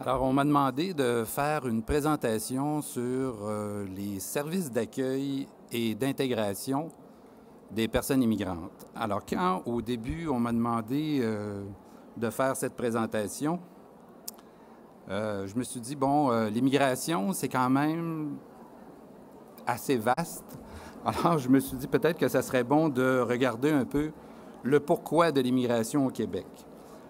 Alors, on m'a demandé de faire une présentation sur les services d'accueil et d'intégration des personnes immigrantes. Alors, quand au début, on m'a demandé de faire cette présentation, je me suis dit, bon, l'immigration, c'est quand même assez vaste. Alors, je me suis dit peut-être que ça serait bon de regarder un peu le pourquoi de l'immigration au Québec.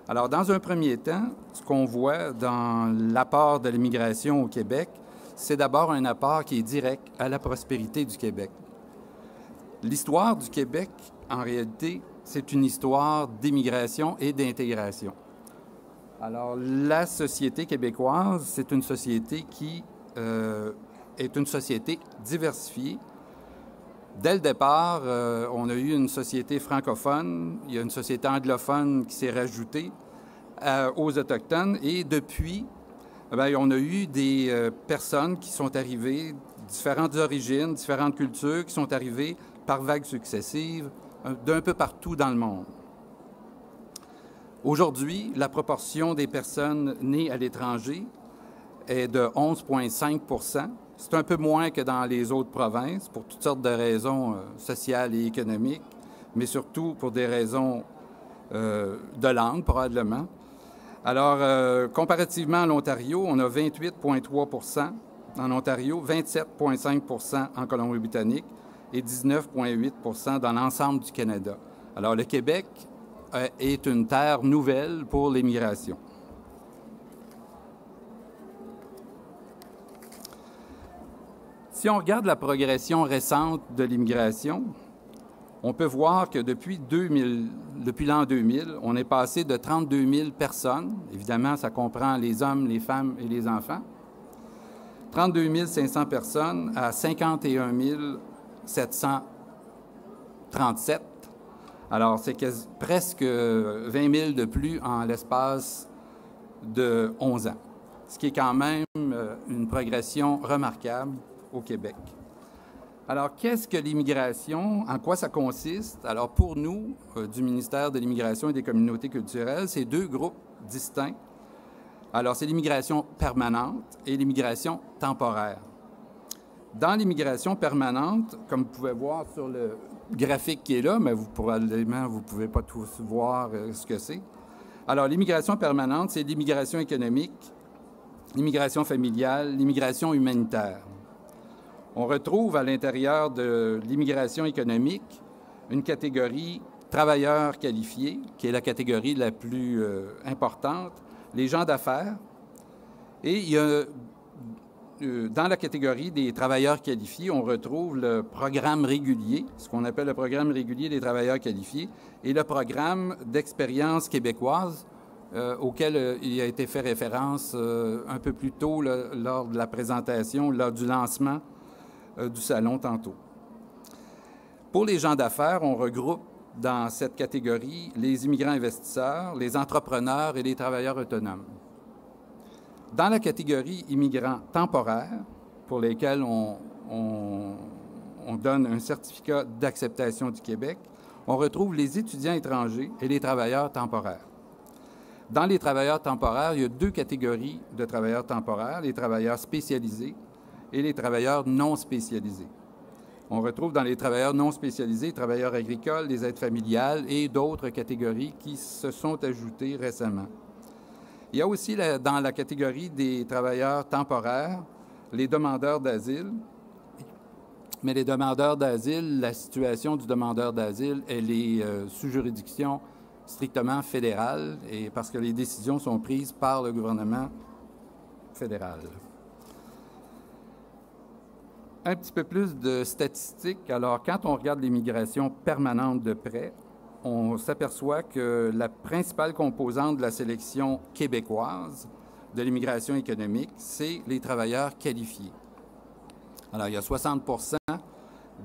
Alors, dans un premier temps, ce qu'on voit dans l'apport de l'immigration au Québec, c'est d'abord un apport qui est direct à la prospérité du Québec. L'histoire du Québec, en réalité, c'est une histoire d'immigration et d'intégration. Alors, la société québécoise, c'est une société qui est une société diversifiée. Dès le départ, on a eu une société francophone, il y a une société anglophone qui s'est rajoutée aux Autochtones et depuis, on a eu des personnes qui sont arrivées, différentes origines, différentes cultures, qui sont arrivées par vagues successives d'un peu partout dans le monde. Aujourd'hui, la proportion des personnes nées à l'étranger est de 11,5 %. C'est un peu moins que dans les autres provinces pour toutes sortes de raisons sociales et économiques, mais surtout pour des raisons de langue, probablement. Alors, comparativement à l'Ontario, on a 28,3 % en Ontario, 27,5 % en Colombie-Britannique et 19,8 % dans l'ensemble du Canada. Alors, le Québec est une terre nouvelle pour l'immigration. Si on regarde la progression récente de l'immigration, on peut voir que depuis l'an 2000, on est passé de 32 000 personnes, évidemment, ça comprend les hommes, les femmes et les enfants, 32 500 personnes à 51 737. Alors, c'est presque 20 000 de plus en l'espace de 11 ans, ce qui est quand même une progression remarquable au Québec. Alors, qu'est-ce que l'immigration? En quoi ça consiste? Alors, pour nous, du ministère de l'Immigration et des Communautés culturelles, c'est deux groupes distincts. Alors, c'est l'immigration permanente et l'immigration temporaire. Dans l'immigration permanente, comme vous pouvez voir sur le graphique qui est là, mais probablement, vous ne pouvez pas tous voir ce que c'est. Alors, l'immigration permanente, c'est l'immigration économique, l'immigration familiale, l'immigration humanitaire. On retrouve à l'intérieur de l'immigration économique une catégorie travailleurs qualifiés, qui est la catégorie la plus importante, les gens d'affaires. Et il y a, dans la catégorie des travailleurs qualifiés, on retrouve le programme régulier, ce qu'on appelle le programme régulier des travailleurs qualifiés, et le programme d'expérience québécoise, auquel il a été fait référence un peu plus tôt lors de la présentation, lors du lancement du salon tantôt. Pour les gens d'affaires, on regroupe dans cette catégorie les immigrants investisseurs, les entrepreneurs et les travailleurs autonomes. Dans la catégorie immigrants temporaires, pour lesquels on donne un certificat d'acceptation du Québec, on retrouve les étudiants étrangers et les travailleurs temporaires. Dans les travailleurs temporaires, il y a deux catégories de travailleurs temporaires, les travailleurs spécialisés et les travailleurs non spécialisés. On retrouve dans les travailleurs non spécialisés, les travailleurs agricoles, les aides familiales et d'autres catégories qui se sont ajoutées récemment. Il y a aussi dans la catégorie des travailleurs temporaires, les demandeurs d'asile. Mais les demandeurs d'asile, la situation du demandeur d'asile, elle est sous juridiction strictement fédérale et parce que les décisions sont prises par le gouvernement fédéral. Un petit peu plus de statistiques. Alors, quand on regarde l'immigration permanente de près, on s'aperçoit que la principale composante de la sélection québécoise de l'immigration économique, c'est les travailleurs qualifiés. Alors, il y a 60 %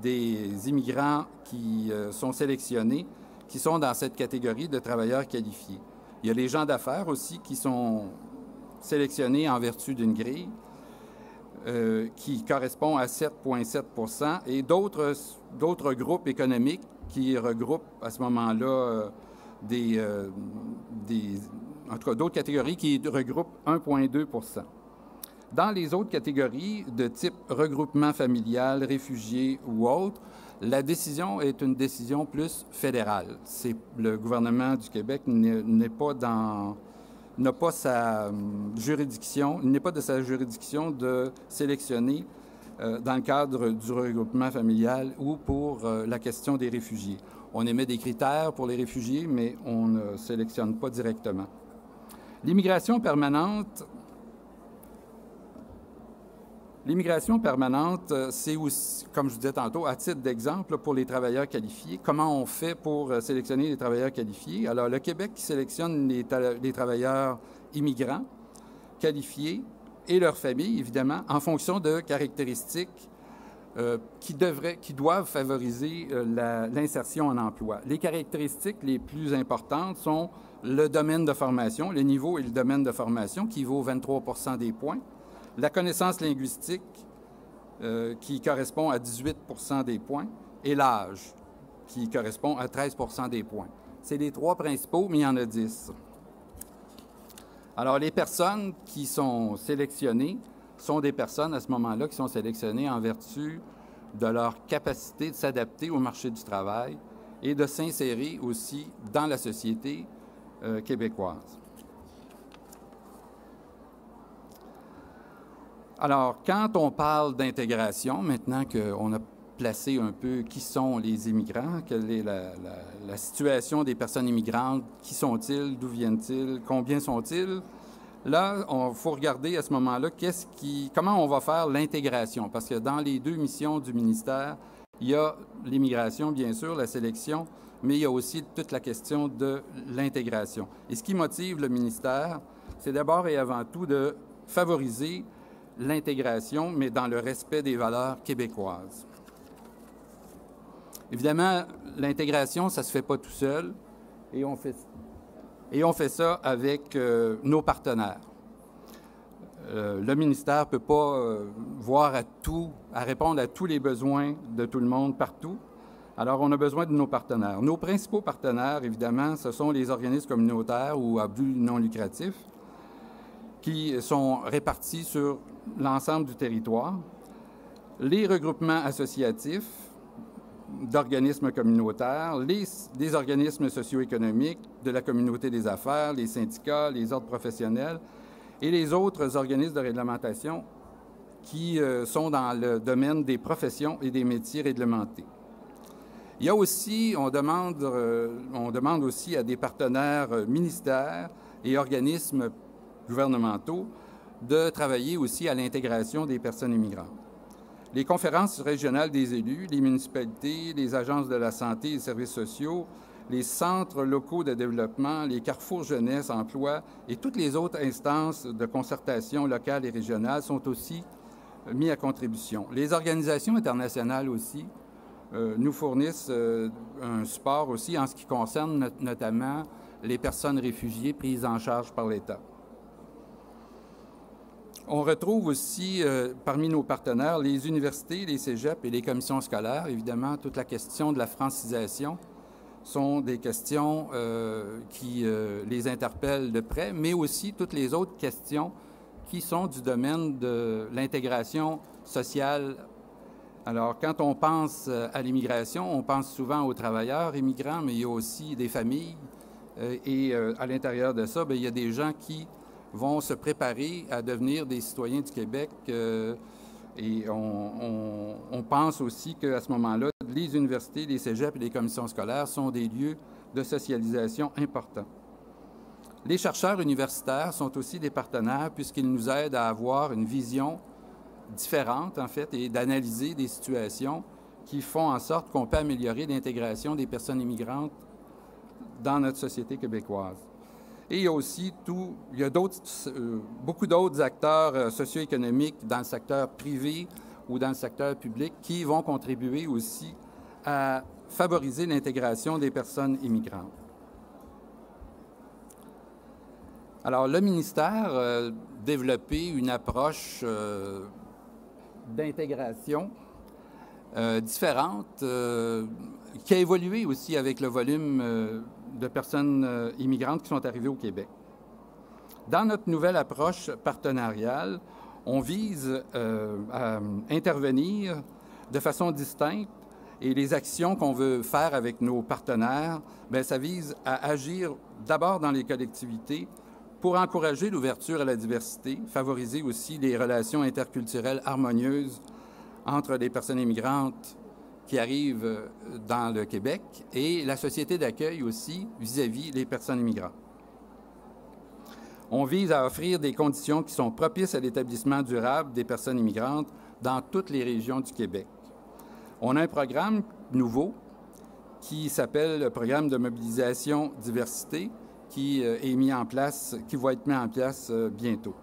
des immigrants qui sont sélectionnés qui sont dans cette catégorie de travailleurs qualifiés. Il y a les gens d'affaires aussi qui sont sélectionnés en vertu d'une grille qui correspond à 7,7 % et d'autres groupes économiques qui regroupent à ce moment-là en tout cas d'autres catégories qui regroupent 1,2 %. Dans les autres catégories de type regroupement familial, réfugiés ou autres, la décision est une décision plus fédérale. Le gouvernement du Québec n'a pas sa juridiction, il n'est pas de sa juridiction de sélectionner dans le cadre du regroupement familial ou pour la question des réfugiés. On émet des critères pour les réfugiés, mais on ne sélectionne pas directement. L'immigration permanente, c'est aussi, comme je disais tantôt, à titre d'exemple pour les travailleurs qualifiés. Comment on fait pour sélectionner les travailleurs qualifiés? Alors, le Québec qui sélectionne les travailleurs immigrants qualifiés et leurs familles, évidemment, en fonction de caractéristiques qui doivent favoriser l'insertion en emploi. Les caractéristiques les plus importantes sont le domaine de formation, le niveau et le domaine de formation qui vaut 23 % des points, la connaissance linguistique qui correspond à 18 % des points et l'âge qui correspond à 13 % des points. C'est les trois principaux, mais il y en a 10. Alors, les personnes qui sont sélectionnées sont des personnes à ce moment-là qui sont sélectionnées en vertu de leur capacité de s'adapter au marché du travail et de s'insérer aussi dans la société québécoise. Alors, quand on parle d'intégration, maintenant qu'on a placé un peu qui sont les immigrants, quelle est la situation des personnes immigrantes, qui sont-ils, d'où viennent-ils, combien sont-ils, là, il faut regarder à ce moment-là comment on va faire l'intégration, parce que dans les deux missions du ministère, il y a l'immigration, bien sûr, la sélection, mais il y a aussi toute la question de l'intégration. Et ce qui motive le ministère, c'est d'abord et avant tout de favoriser l'intégration, mais dans le respect des valeurs québécoises. Évidemment, l'intégration, ça ne se fait pas tout seul, et on fait ça avec nos partenaires. Le ministère ne peut pas voir à répondre à tous les besoins de tout le monde partout. Alors, on a besoin de nos partenaires. Nos principaux partenaires, évidemment, ce sont les organismes communautaires ou à but non lucratif qui sont répartis sur l'ensemble du territoire, les regroupements associatifs d'organismes communautaires, des organismes socio-économiques, de la communauté des affaires, les syndicats, les ordres professionnels et les autres organismes de réglementation qui sont dans le domaine des professions et des métiers réglementés. Il y a aussi, on demande aussi à des partenaires ministères et organismes gouvernementaux de travailler aussi à l'intégration des personnes immigrantes. Les conférences régionales des élus, les municipalités, les agences de la santé et des services sociaux, les centres locaux de développement, les carrefours jeunesse, emploi et toutes les autres instances de concertation locales et régionales sont aussi mis à contribution. Les organisations internationales aussi nous fournissent un support aussi en ce qui concerne notamment les personnes réfugiées prises en charge par l'État. On retrouve aussi parmi nos partenaires les universités, les cégeps et les commissions scolaires. Évidemment, toute la question de la francisation sont des questions qui les interpellent de près, mais aussi toutes les autres questions qui sont du domaine de l'intégration sociale. Alors, quand on pense à l'immigration, on pense souvent aux travailleurs immigrants, mais il y a aussi des familles. Et à l'intérieur de ça, bien, il y a des gens qui vont se préparer à devenir des citoyens du Québec. Et on pense aussi qu'à ce moment-là, les universités, les cégeps et les commissions scolaires sont des lieux de socialisation importants. Les chercheurs universitaires sont aussi des partenaires puisqu'ils nous aident à avoir une vision différente, en fait, et d'analyser des situations qui font en sorte qu'on peut améliorer l'intégration des personnes immigrantes dans notre société québécoise. Et il y a aussi beaucoup d'autres acteurs socio-économiques dans le secteur privé ou dans le secteur public qui vont contribuer aussi à favoriser l'intégration des personnes immigrantes. Alors, le ministère a développé une approche d'intégration différente qui a évolué aussi avec le volume de personnes immigrantes qui sont arrivées au Québec. Dans notre nouvelle approche partenariale, on vise à intervenir de façon distincte et les actions qu'on veut faire avec nos partenaires, bien, ça vise à agir d'abord dans les collectivités pour encourager l'ouverture à la diversité, favoriser aussi les relations interculturelles harmonieuses entre les personnes immigrantes qui arrivent dans le Québec et la société d'accueil aussi vis-à-vis des personnes immigrantes. On vise à offrir des conditions qui sont propices à l'établissement durable des personnes immigrantes dans toutes les régions du Québec. On a un programme nouveau qui s'appelle le Programme de mobilisation diversité qui est mis en place, qui va être mis en place bientôt.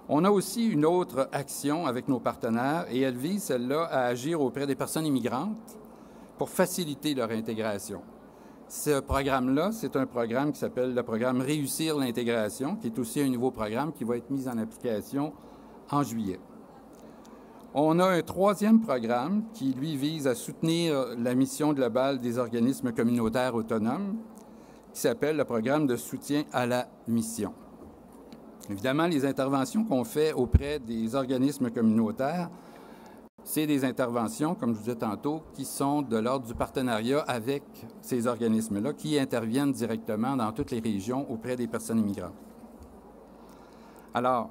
On a aussi une autre action avec nos partenaires et elle vise, celle-là, à agir auprès des personnes immigrantes pour faciliter leur intégration. Ce programme-là, c'est un programme qui s'appelle le programme Réussir l'intégration, qui est aussi un nouveau programme qui va être mis en application en juillet. On a un troisième programme qui, lui, vise à soutenir la mission globale des organismes communautaires autonomes, qui s'appelle le programme de soutien à la mission. Évidemment, les interventions qu'on fait auprès des organismes communautaires, c'est des interventions, comme je vous disais tantôt, qui sont de l'ordre du partenariat avec ces organismes-là, qui interviennent directement dans toutes les régions auprès des personnes immigrantes. Alors,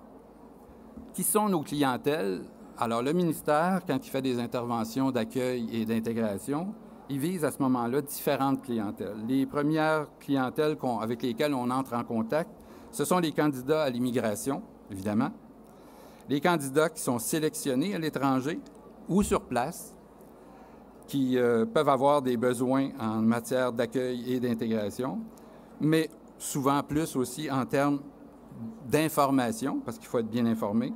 qui sont nos clientèles? Alors, le ministère, quand il fait des interventions d'accueil et d'intégration, il vise à ce moment-là différentes clientèles. Les premières clientèles avec lesquelles on entre en contact, ce sont les candidats à l'immigration, évidemment, les candidats qui sont sélectionnés à l'étranger ou sur place, qui peuvent avoir des besoins en matière d'accueil et d'intégration, mais souvent plus aussi en termes d'information, parce qu'il faut être bien informé.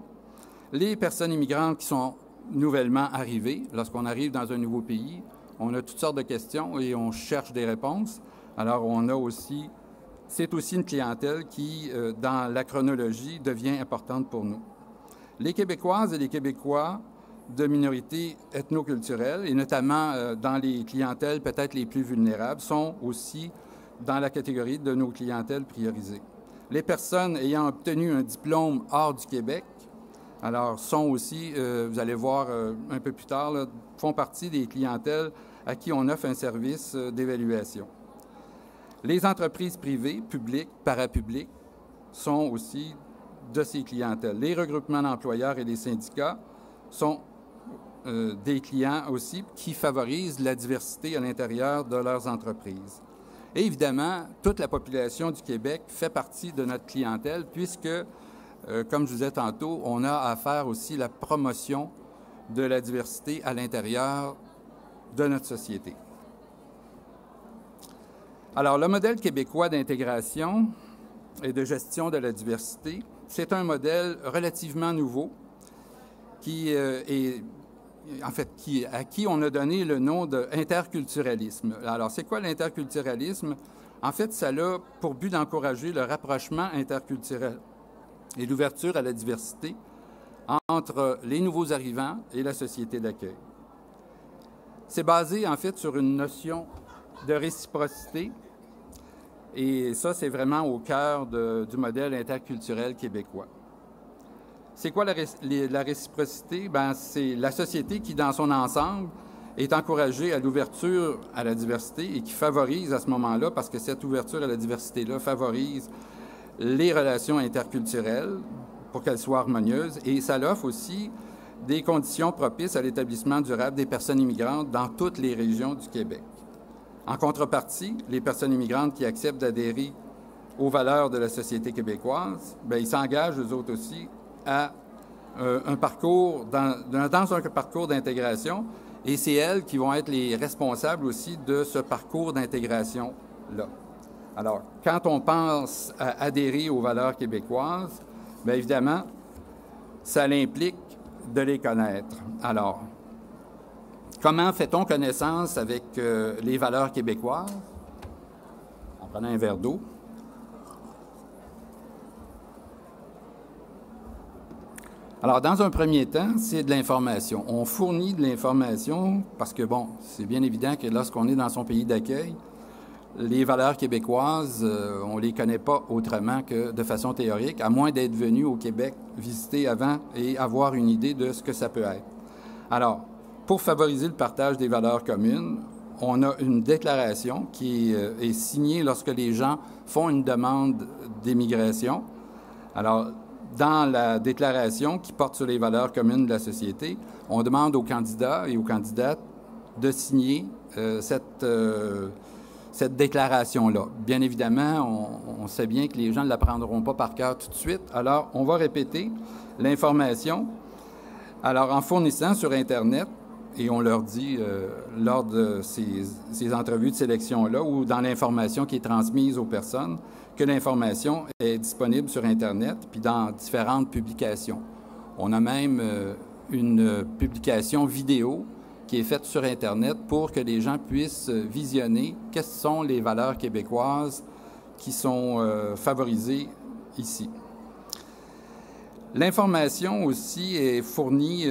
Les personnes immigrantes qui sont nouvellement arrivées, lorsqu'on arrive dans un nouveau pays, on a toutes sortes de questions et on cherche des réponses. Alors, c'est aussi une clientèle qui, dans la chronologie, devient importante pour nous. Les Québécoises et les Québécois de minorités ethnoculturelles, et notamment dans les clientèles peut-être les plus vulnérables, sont aussi dans la catégorie de nos clientèles priorisées. Les personnes ayant obtenu un diplôme hors du Québec, alors sont aussi, vous allez voir un peu plus tard, là, font partie des clientèles à qui on offre un service d'évaluation. Les entreprises privées, publiques, parapubliques, sont aussi de ces clientèles. Les regroupements d'employeurs et les syndicats sont des clients aussi qui favorisent la diversité à l'intérieur de leurs entreprises. Et évidemment, toute la population du Québec fait partie de notre clientèle puisque, comme je vous disais tantôt, on a à faire aussi la promotion de la diversité à l'intérieur de notre société. Alors, le modèle québécois d'intégration et de gestion de la diversité, c'est un modèle relativement nouveau à qui on a donné le nom d'interculturalisme. Alors, c'est quoi l'interculturalisme? En fait, ça a pour but d'encourager le rapprochement interculturel et l'ouverture à la diversité entre les nouveaux arrivants et la société d'accueil. C'est basé, en fait, sur une notion de réciprocité, et ça, c'est vraiment au cœur du modèle interculturel québécois. C'est quoi la réciprocité? Bien, c'est la société qui, dans son ensemble, est encouragée à l'ouverture à la diversité et qui favorise à ce moment-là, parce que cette ouverture à la diversité-là favorise les relations interculturelles pour qu'elles soient harmonieuses, et ça offre aussi des conditions propices à l'établissement durable des personnes immigrantes dans toutes les régions du Québec. En contrepartie, les personnes immigrantes qui acceptent d'adhérer aux valeurs de la société québécoise, bien, ils s'engagent, eux autres aussi, à un parcours dans un parcours d'intégration, et c'est elles qui vont être les responsables aussi de ce parcours d'intégration-là. Alors, quand on pense à adhérer aux valeurs québécoises, bien évidemment, ça implique de les connaître. Alors, comment fait-on connaissance avec les valeurs québécoises? En prenant un verre d'eau. Alors, dans un premier temps, c'est de l'information. On fournit de l'information parce que, bon, c'est bien évident que lorsqu'on est dans son pays d'accueil, les valeurs québécoises, on ne les connaît pas autrement que de façon théorique, à moins d'être venu au Québec visiter avant et avoir une idée de ce que ça peut être. Alors, pour favoriser le partage des valeurs communes, on a une déclaration qui est signée lorsque les gens font une demande d'émigration. Alors, dans la déclaration qui porte sur les valeurs communes de la société, on demande aux candidats et aux candidates de signer cette déclaration-là. Bien évidemment, on sait bien que les gens ne la prendront pas par cœur tout de suite. Alors, on va répéter l'information. Alors, en fournissant sur Internet, et on leur dit lors de ces entrevues de sélection-là ou dans l'information qui est transmise aux personnes, que l'information est disponible sur Internet puis dans différentes publications. On a même une publication vidéo qui est faite sur Internet pour que les gens puissent visionner quelles sont les valeurs québécoises qui sont favorisées ici. L'information aussi est fournie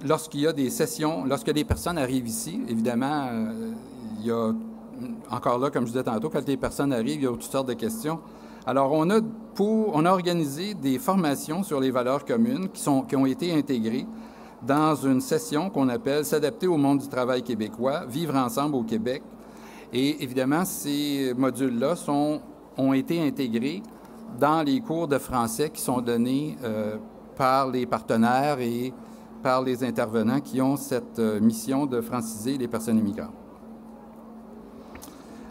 lorsqu'il y a des sessions, lorsque les personnes arrivent ici. Évidemment, il y a encore là, comme je disais tantôt, quand les personnes arrivent, il y a toutes sortes de questions. Alors, on a organisé des formations sur les valeurs communes qui ont été intégrées dans une session qu'on appelle « S'adapter au monde du travail québécois, vivre ensemble au Québec ». Et évidemment, ces modules-là ont été intégrés dans les cours de français qui sont donnés par les partenaires et par les intervenants qui ont cette mission de franciser les personnes immigrantes.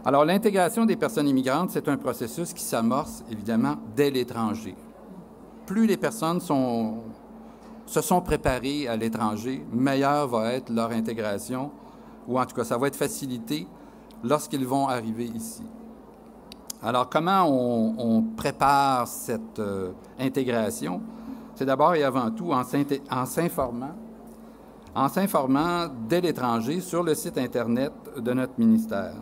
Alors, l'intégration des personnes immigrantes, c'est un processus qui s'amorce, évidemment, dès l'étranger. Plus les personnes se sont préparées à l'étranger, meilleure va être leur intégration, ou en tout cas, ça va être facilité lorsqu'ils vont arriver ici. Alors, comment on prépare cette intégration? C'est d'abord et avant tout en s'informant dès l'étranger sur le site Internet de notre ministère.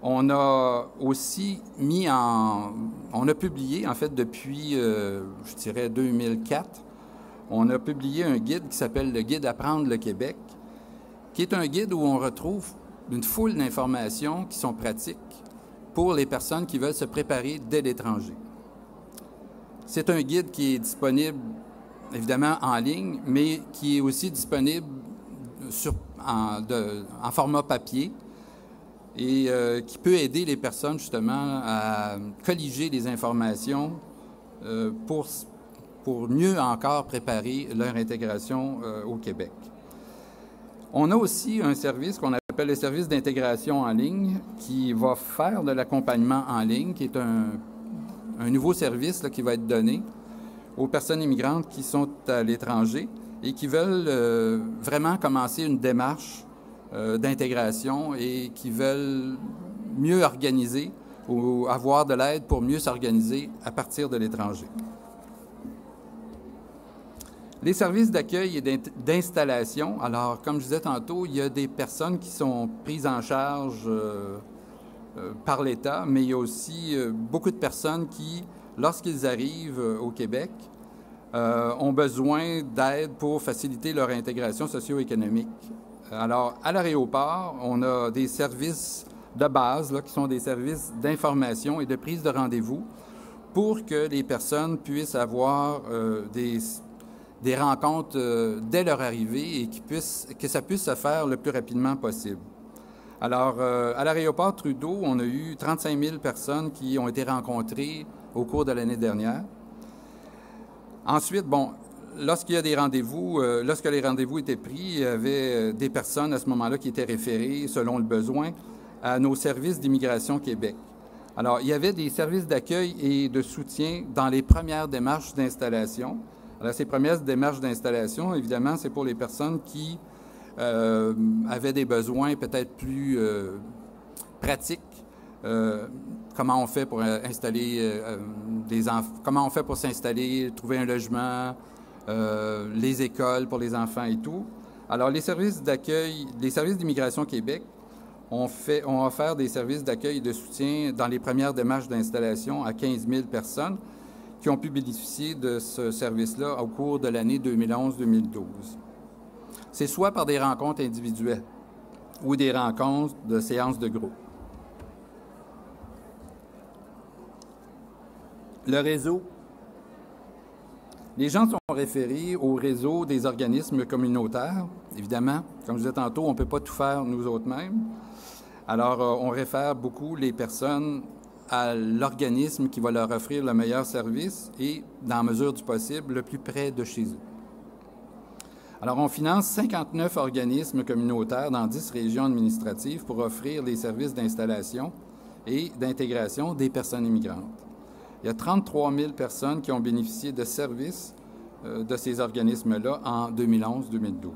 On a aussi on a publié, en fait, depuis, je dirais, 2004, on a publié un guide qui s'appelle le Guide Apprendre le Québec, qui est un guide où on retrouve une foule d'informations qui sont pratiques pour les personnes qui veulent se préparer dès l'étranger. C'est un guide qui est disponible, évidemment, en ligne, mais qui est aussi disponible en format papier et qui peut aider les personnes, justement, à colliger les informations pour mieux encore préparer leur intégration au Québec. On a aussi un service qu'on appelle le service d'intégration en ligne qui va faire de l'accompagnement en ligne, qui est un nouveau service là, qui va être donné aux personnes immigrantes qui sont à l'étranger et qui veulent vraiment commencer une démarche d'intégration et qui veulent mieux organiser ou avoir de l'aide pour mieux s'organiser à partir de l'étranger. Les services d'accueil et d'installation, alors comme je disais tantôt, il y a des personnes qui sont prises en charge par l'État, mais il y a aussi beaucoup de personnes qui, lorsqu'ils arrivent au Québec, ont besoin d'aide pour faciliter leur intégration socio-économique. Alors, à l'aéroport, on a des services de base, là, qui sont des services d'information et de prise de rendez-vous pour que les personnes puissent avoir des rencontres dès leur arrivée et que ça puisse se faire le plus rapidement possible. Alors, à l'aéroport Trudeau, on a eu 35 000 personnes qui ont été rencontrées au cours de l'année dernière. Ensuite, bon, lorsqu'il y a des rendez-vous, lorsque les rendez-vous étaient pris, il y avait des personnes à ce moment-là qui étaient référées, selon le besoin, à nos services d'immigration Québec. Alors, il y avait des services d'accueil et de soutien dans les premières démarches d'installation. Alors, ces premières démarches d'installation, évidemment, c'est pour les personnes qui avaient des besoins peut-être plus pratiques. Comment on fait pour installer comment on fait pour s'installer, trouver un logement, les écoles pour les enfants et tout. Alors, les services d'accueil, les services d'immigration Québec ont offert des services d'accueil et de soutien dans les premières démarches d'installation à 15 000 personnes qui ont pu bénéficier de ce service-là au cours de l'année 2011-2012. C'est soit par des rencontres individuelles ou des rencontres de séances de groupe. Le réseau. Les gens sont référés au réseau des organismes communautaires. Évidemment, comme je disais tantôt, on ne peut pas tout faire nous autres-mêmes. Alors, on réfère beaucoup les personnes à l'organisme qui va leur offrir le meilleur service et, dans la mesure du possible, le plus près de chez eux. Alors, on finance 59 organismes communautaires dans 10 régions administratives pour offrir les services d'installation et d'intégration des personnes immigrantes. Il y a 33 000 personnes qui ont bénéficié de services de ces organismes-là en 2011-2012.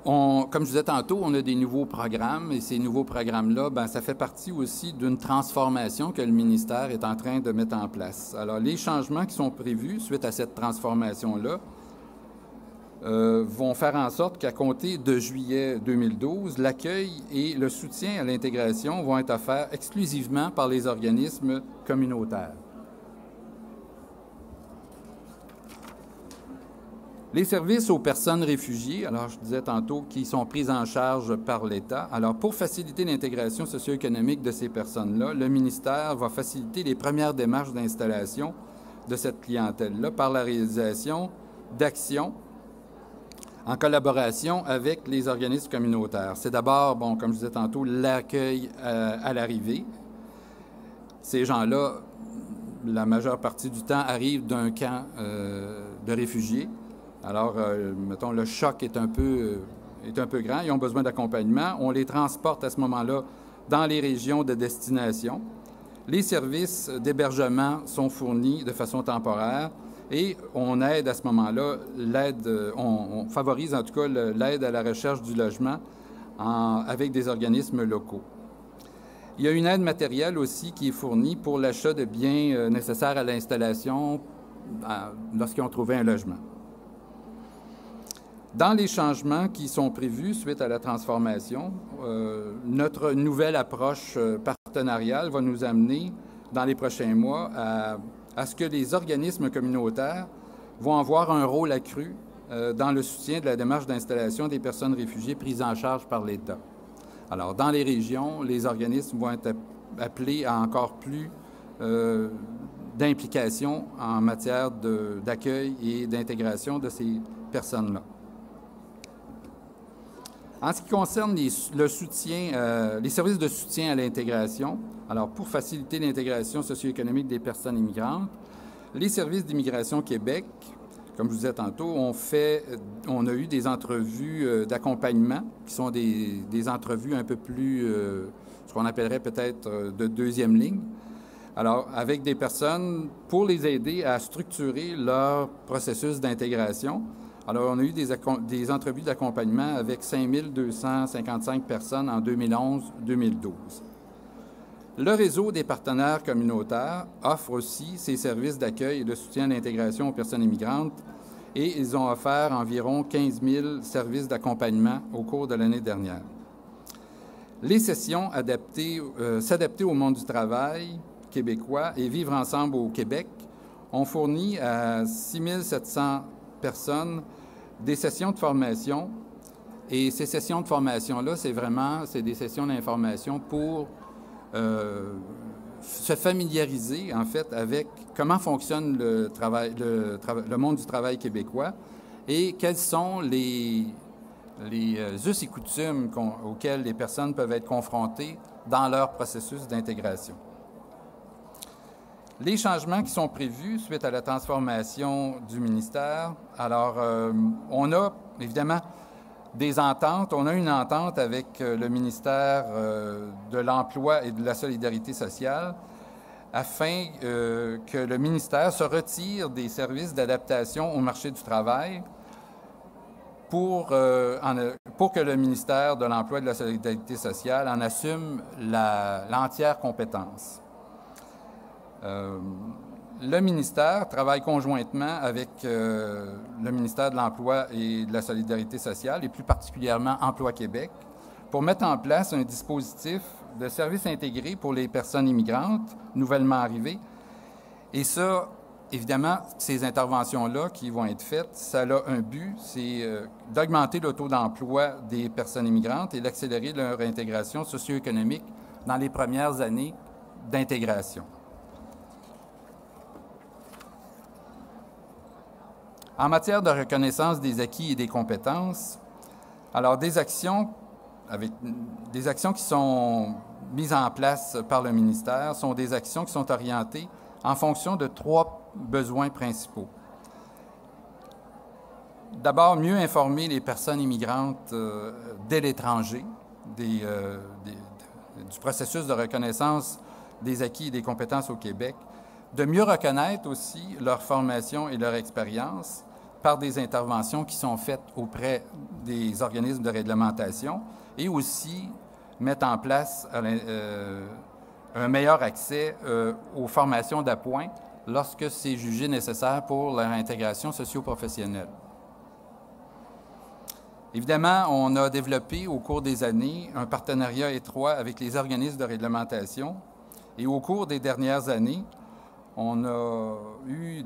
Comme je disais tantôt, on a des nouveaux programmes et ces nouveaux programmes-là, ça fait partie aussi d'une transformation que le ministère est en train de mettre en place. Alors, les changements qui sont prévus suite à cette transformation-là vont faire en sorte qu'à compter de juillet 2012, l'accueil et le soutien à l'intégration vont être offerts exclusivement par les organismes communautaires. Les services aux personnes réfugiées, alors je disais tantôt, qui sont prises en charge par l'État. Alors, pour faciliter l'intégration socio-économique de ces personnes-là, le ministère va faciliter les premières démarches d'installation de cette clientèle-là par la réalisation d'actions en collaboration avec les organismes communautaires. C'est d'abord, comme je disais tantôt, l'accueil à l'arrivée. Ces gens-là, la majeure partie du temps, arrivent d'un camp de réfugiés. Alors, mettons, le choc est un peu grand. Ils ont besoin d'accompagnement. On les transporte à ce moment-là dans les régions de destination. Les services d'hébergement sont fournis de façon temporaire et on aide à ce moment-là, on favorise en tout cas l'aide à la recherche du logement avec des organismes locaux. Il y a une aide matérielle aussi qui est fournie pour l'achat de biens nécessaires à l'installation lorsqu'ils ont trouvé un logement. Dans les changements qui sont prévus suite à la transformation, notre nouvelle approche partenariale va nous amener, dans les prochains mois, à ce que les organismes communautaires vont avoir un rôle accru dans le soutien de la démarche d'installation des personnes réfugiées prises en charge par l'État. Alors, dans les régions, les organismes vont être appelés à encore plus d'implication en matière d'accueil et d'intégration de ces personnes-là. En ce qui concerne les services de soutien à l'intégration, alors pour faciliter l'intégration socio-économique des personnes immigrantes, les services d'immigration Québec, comme je vous disais tantôt, on a eu des entrevues d'accompagnement, qui sont des entrevues un peu plus, ce qu'on appellerait peut-être de deuxième ligne. Alors, avec des personnes pour les aider à structurer leur processus d'intégration. Alors, on a eu des entrevues d'accompagnement avec 5 255 personnes en 2011-2012. Le réseau des partenaires communautaires offre aussi ses services d'accueil et de soutien à l'intégration aux personnes immigrantes et ils ont offert environ 15 000 services d'accompagnement au cours de l'année dernière. Les sessions s'adapter au monde du travail québécois et vivre ensemble au Québec ont fourni à 6 700 personnes des sessions de formation. Et ces sessions de formation-là, c'est des sessions d'information pour se familiariser, en fait, avec comment fonctionne le monde du travail québécois et quels sont les us et coutumes auxquels les personnes peuvent être confrontées dans leur processus d'intégration. Les changements qui sont prévus suite à la transformation du ministère, alors on a évidemment des ententes. On a une entente avec le ministère de l'Emploi et de la Solidarité sociale afin que le ministère se retire des services d'adaptation au marché du travail pour que le ministère de l'Emploi et de la Solidarité sociale en assume l'entière compétence. Le ministère travaille conjointement avec le ministère de l'Emploi et de la Solidarité sociale, et plus particulièrement Emploi Québec, pour mettre en place un dispositif de services intégrés pour les personnes immigrantes nouvellement arrivées, et ça évidemment, ces interventions-là qui vont être faites, ça a un but, c'est d'augmenter le taux d'emploi des personnes immigrantes et d'accélérer leur intégration socio-économique dans les premières années d'intégration. En matière de reconnaissance des acquis et des compétences, alors des actions qui sont mises en place par le ministère sont des actions qui sont orientées en fonction de 3 besoins principaux. D'abord, mieux informer les personnes immigrantes dès l'étranger du processus de reconnaissance des acquis et des compétences au Québec, de mieux reconnaître aussi leur formation et leur expérience par des interventions qui sont faites auprès des organismes de réglementation et aussi mettre en place un meilleur accès aux formations d'appoint lorsque c'est jugé nécessaire pour leur intégration socio-professionnelle. Évidemment, on a développé au cours des années un partenariat étroit avec les organismes de réglementation et au cours des dernières années, on a eu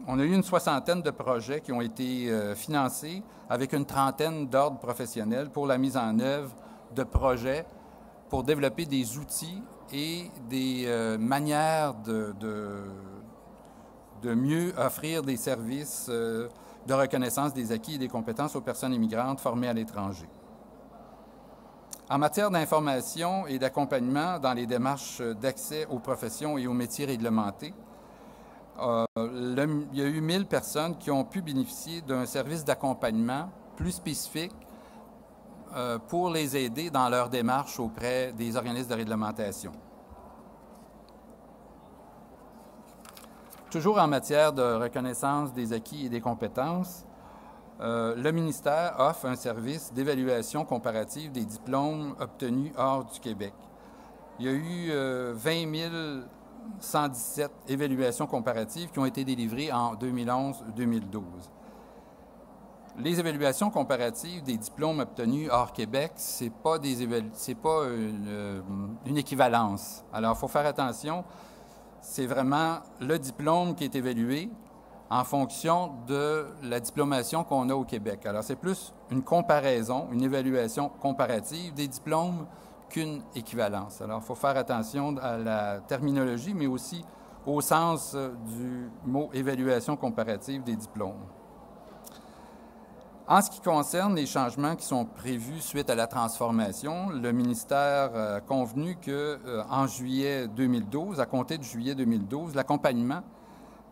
une 60aine de projets qui ont été financés avec une 30aine d'ordres professionnels pour la mise en œuvre de projets pour développer des outils et des manières de mieux offrir des services de reconnaissance des acquis et des compétences aux personnes immigrantes formées à l'étranger. En matière d'information et d'accompagnement dans les démarches d'accès aux professions et aux métiers réglementés, il y a eu 1000 personnes qui ont pu bénéficier d'un service d'accompagnement plus spécifique pour les aider dans leur démarche auprès des organismes de réglementation. Toujours en matière de reconnaissance des acquis et des compétences, le ministère offre un service d'évaluation comparative des diplômes obtenus hors du Québec. Il y a eu 20 117 évaluations comparatives qui ont été délivrées en 2011-2012. Les évaluations comparatives des diplômes obtenus hors Québec, ce n'est pas une équivalence. Alors, il faut faire attention, c'est vraiment le diplôme qui est évalué en fonction de la diplomation qu'on a au Québec. Alors, c'est plus une comparaison, une évaluation comparative des diplômes qu'une équivalence. Alors, il faut faire attention à la terminologie, mais aussi au sens du mot évaluation comparative des diplômes. En ce qui concerne les changements qui sont prévus suite à la transformation, le ministère a convenu qu'en juillet 2012, à compter de juillet 2012, l'accompagnement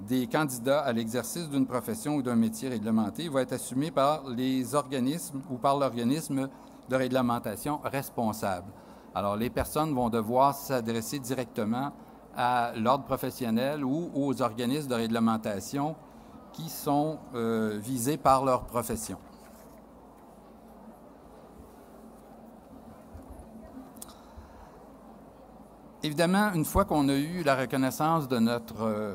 des candidats à l'exercice d'une profession ou d'un métier réglementé va être assumé par les organismes ou par l'organisme de réglementation responsable. Alors, les personnes vont devoir s'adresser directement à l'ordre professionnel ou aux organismes de réglementation qui sont visés par leur profession. Évidemment, une fois qu'on a eu la reconnaissance de notre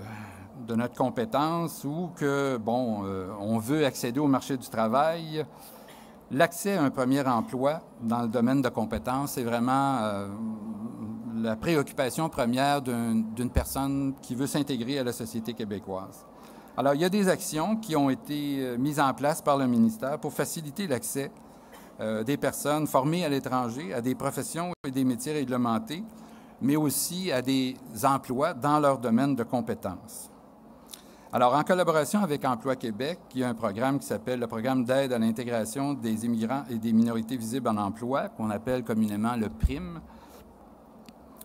compétence ou que, on veut accéder au marché du travail, l'accès à un premier emploi dans le domaine de compétences, c'est vraiment la préoccupation première d'une personne qui veut s'intégrer à la société québécoise. Alors, il y a des actions qui ont été mises en place par le ministère pour faciliter l'accès des personnes formées à l'étranger à des professions et des métiers réglementés, mais aussi à des emplois dans leur domaine de compétences. Alors, en collaboration avec Emploi Québec, il y a un programme qui s'appelle le Programme d'aide à l'intégration des immigrants et des minorités visibles en emploi, qu'on appelle communément le PRIM,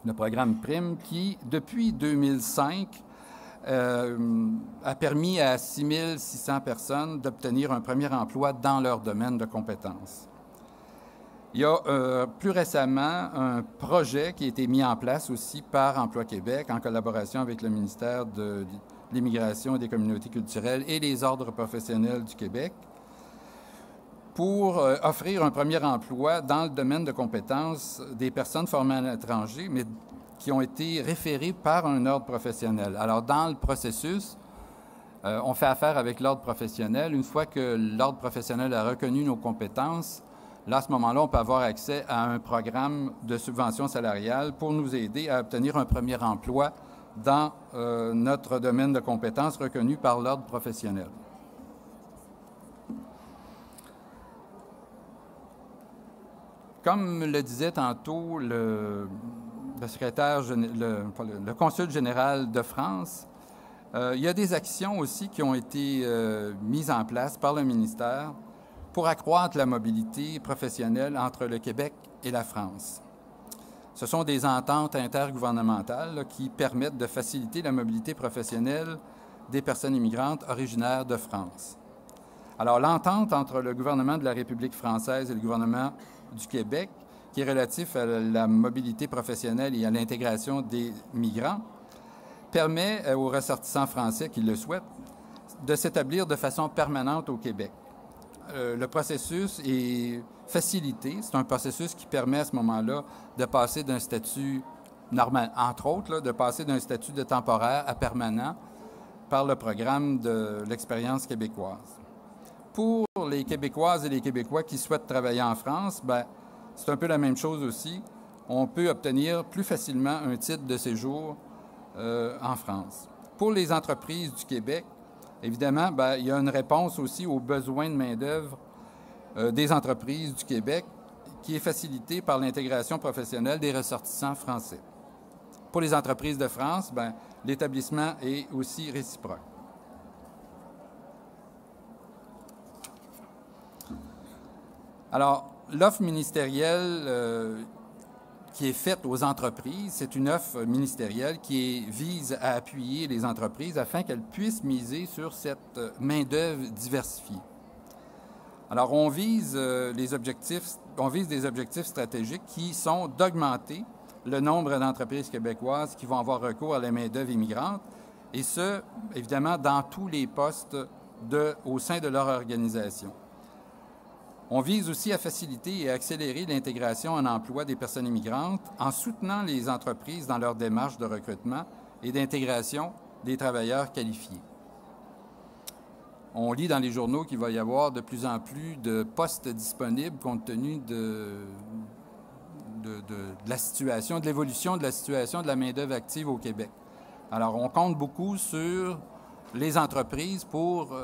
le programme PRIM, qui, depuis 2005, a permis à 6 600 personnes d'obtenir un premier emploi dans leur domaine de compétences. Il y a plus récemment un projet qui a été mis en place aussi par Emploi Québec en collaboration avec le ministère de l'Immigration et des communautés culturelles et les ordres professionnels du Québec pour offrir un premier emploi dans le domaine de compétences des personnes formées à l'étranger, mais qui ont été référées par un ordre professionnel. Alors, dans le processus, on fait affaire avec l'ordre professionnel. Une fois que l'ordre professionnel a reconnu nos compétences, là, à ce moment-là, on peut avoir accès à un programme de subvention salariale pour nous aider à obtenir un premier emploi dans notre domaine de compétences reconnu par l'ordre professionnel. Comme le disait tantôt le consul général de France, il y a des actions aussi qui ont été mises en place par le ministère pour accroître la mobilité professionnelle entre le Québec et la France. Ce sont des ententes intergouvernementales là, qui permettent de faciliter la mobilité professionnelle des personnes immigrantes originaires de France. Alors, l'entente entre le gouvernement de la République française et le gouvernement du Québec, qui est relatif à la mobilité professionnelle et à l'intégration des migrants, permet aux ressortissants français qui le souhaitent de s'établir de façon permanente au Québec. Le processus est facilité. C'est un processus qui permet à ce moment-là de passer d'un statut normal, entre autres, là, de passer d'un statut de temporaire à permanent par le programme de l'expérience québécoise. Pour les Québécoises et les Québécois qui souhaitent travailler en France, bien, c'est un peu la même chose aussi. On peut obtenir plus facilement un titre de séjour en France. Pour les entreprises du Québec, évidemment, bien, il y a une réponse aussi aux besoins de main-d'œuvre des entreprises du Québec qui est facilitée par l'intégration professionnelle des ressortissants français. Pour les entreprises de France, bien, l'établissement est aussi réciproque. Alors, l'offre ministérielle qui est faite aux entreprises, c'est une offre ministérielle qui vise à appuyer les entreprises afin qu'elles puissent miser sur cette main-d'œuvre diversifiée. Alors, on vise des objectifs stratégiques qui sont d'augmenter le nombre d'entreprises québécoises qui vont avoir recours à la main-d'œuvre immigrante, et ce, évidemment, dans tous les postes au sein de leur organisation. On vise aussi à faciliter et à accélérer l'intégration en emploi des personnes immigrantes en soutenant les entreprises dans leur démarche de recrutement et d'intégration des travailleurs qualifiés. On lit dans les journaux qu'il va y avoir de plus en plus de postes disponibles compte tenu de la situation, de l'évolution de la situation de la main-d'œuvre active au Québec. Alors, on compte beaucoup sur les entreprises pour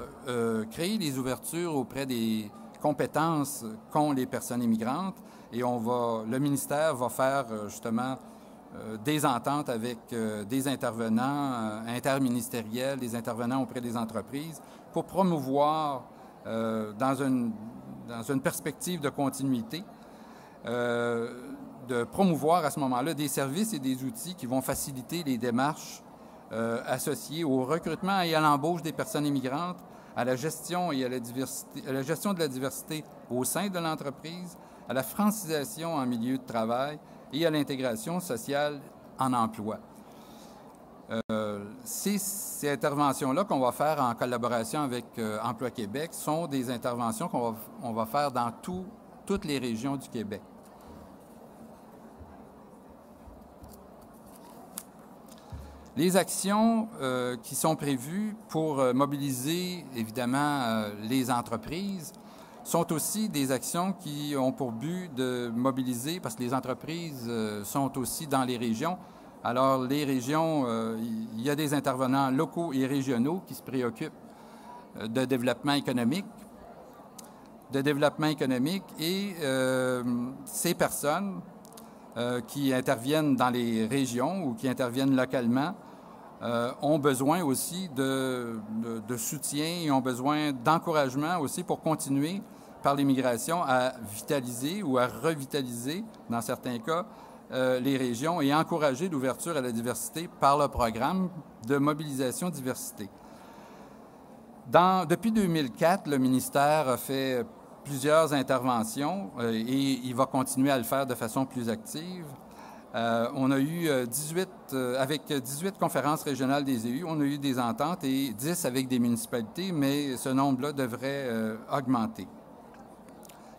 créer des ouvertures auprès des compétences qu'ont les personnes immigrantes, et le ministère va faire justement des ententes avec des intervenants interministériels, des intervenants auprès des entreprises pour promouvoir dans une perspective de continuité, de promouvoir à ce moment-là des services et des outils qui vont faciliter les démarches associées au recrutement et à l'embauche des personnes immigrantes, à la gestion et à la gestion de la diversité au sein de l'entreprise, à la francisation en milieu de travail et à l'intégration sociale en emploi. Ces interventions-là qu'on va faire en collaboration avec Emploi Québec sont des interventions qu'on va faire dans toutes les régions du Québec. Les actions qui sont prévues pour mobiliser, évidemment, les entreprises sont aussi des actions qui ont pour but de mobiliser, parce que les entreprises sont aussi dans les régions. Alors, les régions, il y a des intervenants locaux et régionaux qui se préoccupent de développement économique. Et ces personnes qui interviennent dans les régions ou qui interviennent localement ont besoin aussi de soutien et ont besoin d'encouragement aussi pour continuer par l'immigration à vitaliser ou à revitaliser, dans certains cas, les régions et encourager l'ouverture à la diversité par le programme de mobilisation diversité. Depuis 2004, le ministère a fait plusieurs interventions et il va continuer à le faire de façon plus active. On a eu avec 18 conférences régionales des EU, on a eu des ententes et 10 avec des municipalités, mais ce nombre-là devrait augmenter.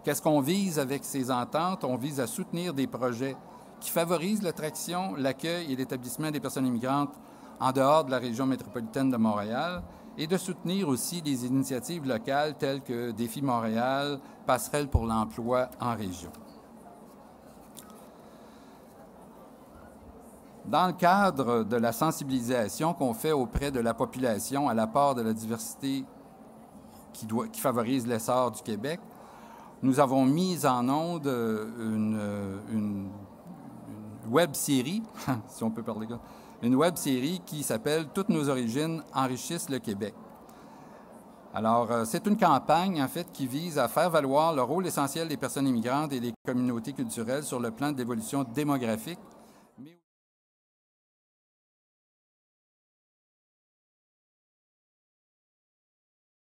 Qu'est-ce qu'on vise avec ces ententes? On vise à soutenir des projets qui favorisent l'attraction, l'accueil et l'établissement des personnes immigrantes en dehors de la région métropolitaine de Montréal et de soutenir aussi des initiatives locales telles que Défi Montréal, Passerelle pour l'emploi en région. Dans le cadre de la sensibilisation qu'on fait auprès de la population à l'apport de la diversité qui favorise l'essor du Québec, nous avons mis en onde une web-série, si on peut parler comme ça, une web-série qui s'appelle « Toutes nos origines enrichissent le Québec ». Alors, c'est une campagne, en fait, qui vise à faire valoir le rôle essentiel des personnes immigrantes et des communautés culturelles sur le plan de l'évolution démographique